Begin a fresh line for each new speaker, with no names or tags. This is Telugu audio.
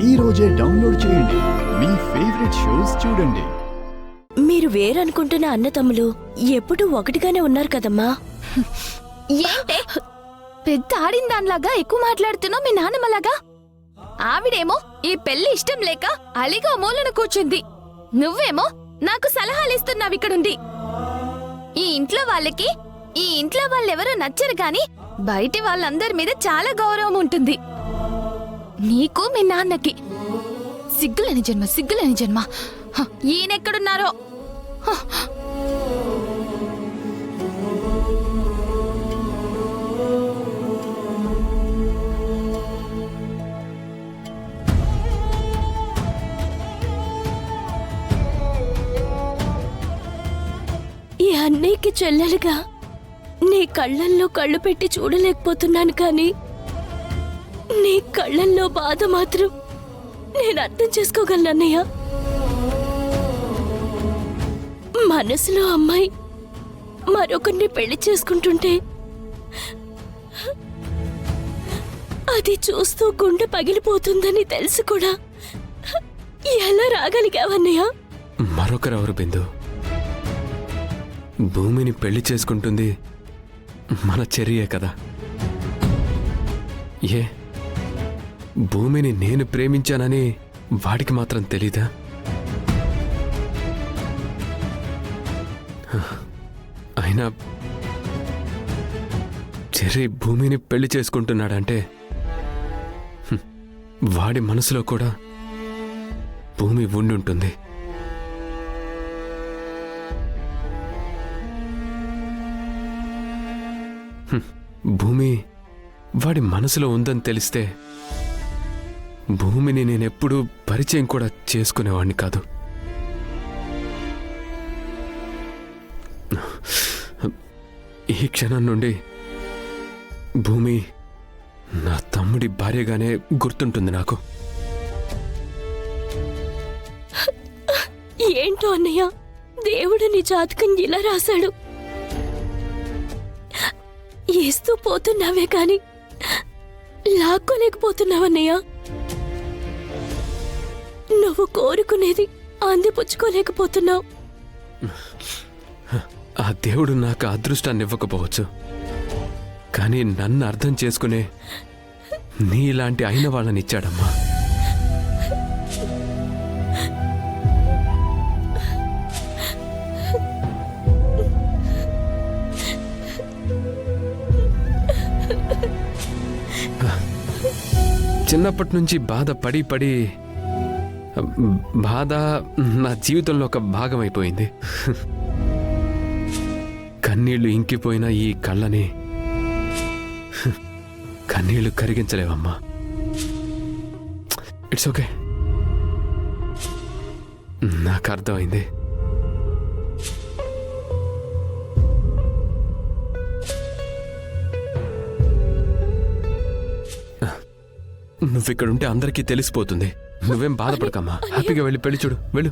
ఈ రోజే డౌన్లోడ్ చేయండి. మీ ఫేవరెట్ షోస్ చూడండి.
మీరు వేరనుకుంటున్న అన్నతమ్ములు ఎప్పుడూ ఒకటిగానే ఉన్నారు కదమ్మా.
ఏంటే పెద్ద ఆడిన దానిలాగా ఎక్కువ మాట్లాడుతున్నావు మీ నాన్నమ్మలాగా? ఆవిడేమో ఈ పెళ్లి ఇష్టం లేక అలిగా మూలన కూర్చుంది. నువ్వేమో నాకు సలహాలిస్తున్నావు ఇక్కడుండి. ఈ ఇంట్లో వాళ్ళెవరూ నచ్చరు గాని బయటి వాళ్ళందరి మీద చాలా గౌరవం ఉంటుంది. నీకు మీ నాన్నకి సిగ్గులేని జన్మ. ఈయనెక్కడున్నారో.
ఈ అన్నయ్యకి చెల్లెలుగా నీ కళ్ళల్లో కళ్ళు పెట్టి చూడలేకపోతున్నాను కానీ నీ కళ్ళల్లో బాధ మాత్రం నేను అర్థం చేసుకోగలను అన్నయ్య. మనసులో అమ్మాయి మరొకరిని పెళ్లి చేసుకుంటుంటే అది చూస్తూ గుండె పగిలిపోతుందని తెలిసి కూడా ఎలా రాగలిగావన్నయ్య?
మరొకరెవరు బిందు? భూమిని పెళ్లి చేసుకుంటుంది మన చెర్రియే కదా. ఏ భూమిని నేను ప్రేమించానని వాడికి మాత్రం తెలీదా? అయినా చెర్రీ భూమిని పెళ్లి చేసుకుంటున్నాడంటే వాడి మనసులో కూడా భూమి ఉండుంటుంది. భూమి వాడి మనసులో ఉందని తెలిస్తే భూమిని నేనెప్పుడూ పరిచయం కూడా చేసుకునేవాడిని కాదు. ఈ క్షణం నుండి భూమి నా తమ్ముడి భార్యగానే గుర్తుంటుంది నాకు.
ఏంటో అన్నయ్య, దేవుడు నీ జాతకం ఇలా రాశాడు. ఇస్తూ పోతున్నావే కాని లాక్కోలేకపోతున్నావన్నయ్య. నువ్వు కోరుకునేది అందిపుచ్చుకోలేకపోతున్నావు.
ఆ దేవుడు నాకు అదృష్టాన్ని ఇవ్వకపోవచ్చు, కానీ నన్ను అర్థం చేసుకునే నీలాంటి అయిన వాళ్ళని ఇచ్చాడమ్మా. చిన్నప్పటి నుంచి బాధ పడి బాధ నా జీవితంలో ఒక భాగం అయిపోయింది. కన్నీళ్లు ఇంకిపోయిన ఈ కళ్ళని కన్నీళ్లు కరిగించలేవమ్మా. ఇట్స్ ఓకే, నాకు అర్థమైంది. నువ్విక్కడుంటే అందరికీ తెలిసిపోతుంది. నువ్వేం బాధపడకమ్మా, హ్యాపీగా వెళ్ళి పెళ్లి చూడు. వెళ్ళు.